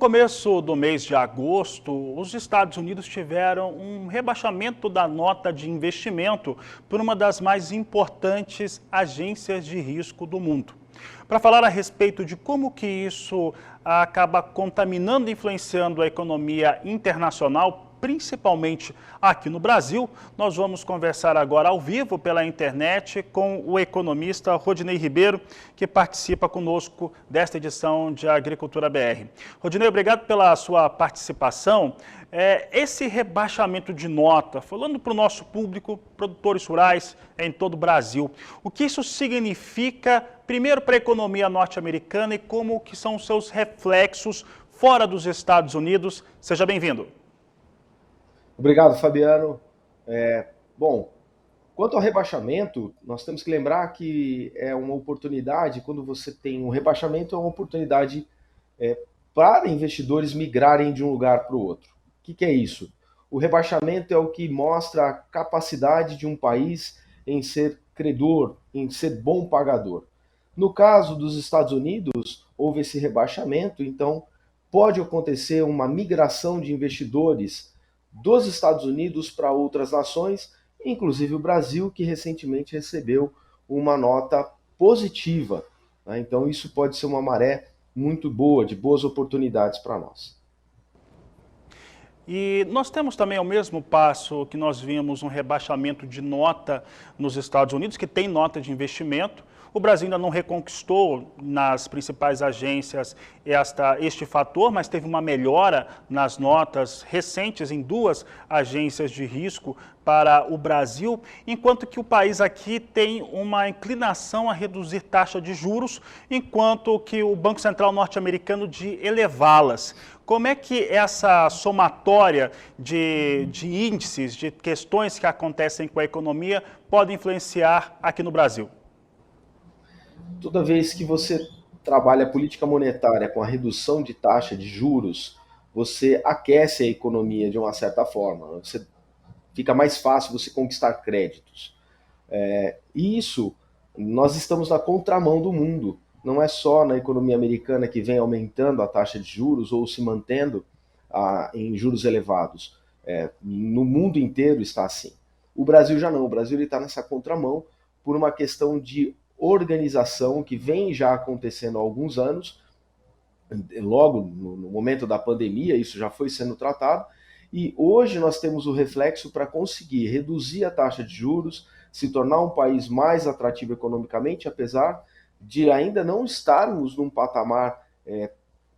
começo do mês de agosto, os Estados Unidos tiveram um rebaixamento da nota de investimento por uma das mais importantes agências de risco do mundo. Para falar a respeito de como que isso acaba contaminando e influenciando a economia internacional, principalmente aqui no Brasil, nós vamos conversar agora ao vivo pela internet com o economista Rodinei Ribeiro, que participa conosco desta edição de Agricultura BR. Rodinei, obrigado pela sua participação. Esse rebaixamento de nota, falando para o nosso público, produtores rurais em todo o Brasil, o que isso significa, primeiro, para a economia norte-americana e como que são os seus reflexos fora dos Estados Unidos? Seja bem-vindo. Obrigado, Fabiano. Bom, quanto ao rebaixamento, nós temos que lembrar que é uma oportunidade, quando você tem um rebaixamento, é uma oportunidade para investidores migrarem de um lugar para o outro. O que é isso? O rebaixamento é o que mostra a capacidade de um país em ser credor, em ser bom pagador. No caso dos Estados Unidos, houve esse rebaixamento, então pode acontecer uma migração de investidores dos Estados Unidos para outras nações, inclusive o Brasil, que recentemente recebeu uma nota positiva, né? Então isso pode ser uma maré muito boa, de boas oportunidades para nós. E nós temos também ao mesmo passo que nós vimos um rebaixamento de nota nos Estados Unidos, que tem nota de investimento. O Brasil ainda não reconquistou nas principais agências este fator, mas teve uma melhora nas notas recentes em duas agências de risco para o Brasil, enquanto que o país aqui tem uma inclinação a reduzir taxa de juros, enquanto que o Banco Central norte-americano de elevá-las. Como é que essa somatória de índices, de questões que acontecem com a economia, pode influenciar aqui no Brasil? Toda vez que você trabalha a política monetária com a redução de taxa de juros, você aquece a economia de uma certa forma. Fica mais fácil você conquistar créditos. E isso, nós estamos na contramão do mundo. Não é só na economia americana que vem aumentando a taxa de juros ou se mantendo em juros elevados. No mundo inteiro está assim. O Brasil já não. O Brasil está nessa contramão por uma questão de organização que vem já acontecendo há alguns anos. Logo no momento da pandemia, isso já foi sendo tratado. E hoje nós temos o reflexo para conseguir reduzir a taxa de juros, se tornar um país mais atrativo economicamente, apesar de ainda não estarmos num patamar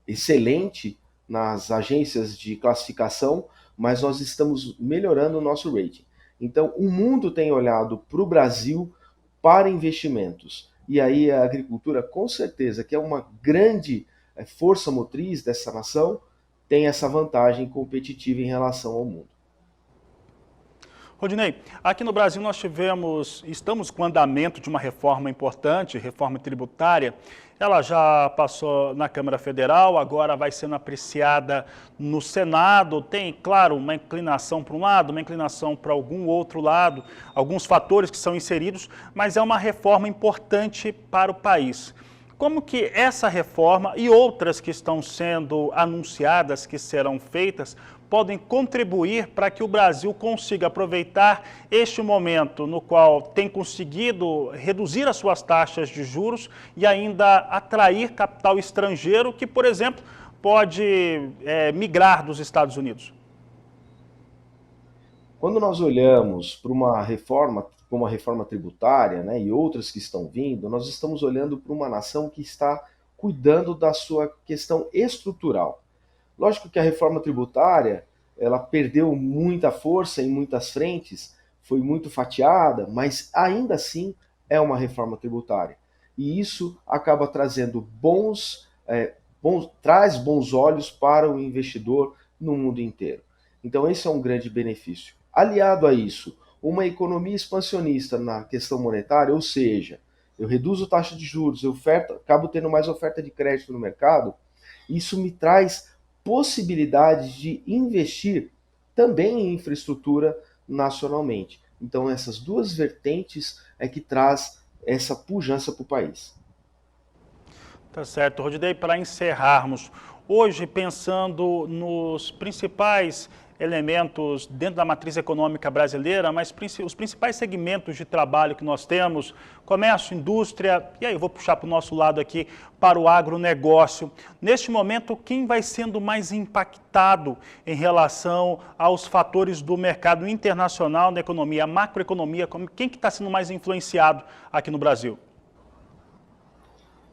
excelente nas agências de classificação, mas nós estamos melhorando o nosso rating. Então, o mundo tem olhado para o Brasil para investimentos. E aí a agricultura, com certeza, que é uma grande força motriz dessa nação, tem essa vantagem competitiva em relação ao mundo. Rodinei, aqui no Brasil nós estamos com o andamento de uma reforma importante, reforma tributária. Ela já passou na Câmara Federal, agora vai sendo apreciada no Senado. Tem, claro, uma inclinação para um lado, uma inclinação para algum outro lado, alguns fatores que são inseridos, mas é uma reforma importante para o país. Como que essa reforma e outras que estão sendo anunciadas, que serão feitas, podem contribuir para que o Brasil consiga aproveitar este momento no qual tem conseguido reduzir as suas taxas de juros e ainda atrair capital estrangeiro que, por exemplo, pode migrar dos Estados Unidos? Quando nós olhamos para uma reforma, como a reforma tributária, né, e outras que estão vindo, nós estamos olhando para uma nação que está cuidando da sua questão estrutural. Lógico que a reforma tributária, ela perdeu muita força em muitas frentes, foi muito fatiada, mas ainda assim é uma reforma tributária. E isso acaba trazendo traz bons olhos para o investidor no mundo inteiro. Então esse é um grande benefício. Aliado a isso, uma economia expansionista na questão monetária, ou seja, eu reduzo taxa de juros, acabo tendo mais oferta de crédito no mercado, isso me traz possibilidade de investir também em infraestrutura nacionalmente. Então essas duas vertentes é que traz essa pujança para o país. Tá certo, Rodinei, para encerrarmos, hoje pensando nos principais elementos dentro da matriz econômica brasileira, mas os principais segmentos de trabalho que nós temos, comércio, indústria, e aí eu vou puxar para o nosso lado aqui, para o agronegócio. Neste momento, quem vai sendo mais impactado em relação aos fatores do mercado internacional na economia, a macroeconomia, quem que está sendo mais influenciado aqui no Brasil?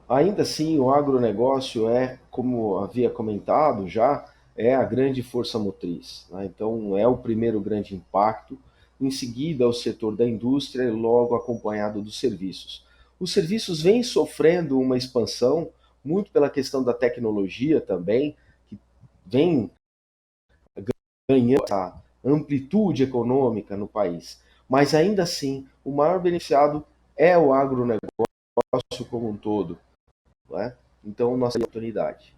Ainda assim, o agronegócio é, como havia comentado já, é a grande força motriz, né? Então, é o primeiro grande impacto. Em seguida, o setor da indústria e logo acompanhado dos serviços. Os serviços vêm sofrendo uma expansão, muito pela questão da tecnologia também, que vem ganhando essa amplitude econômica no país. Mas ainda assim, o maior beneficiado é o agronegócio como um todo, não é? Então, nossa oportunidade.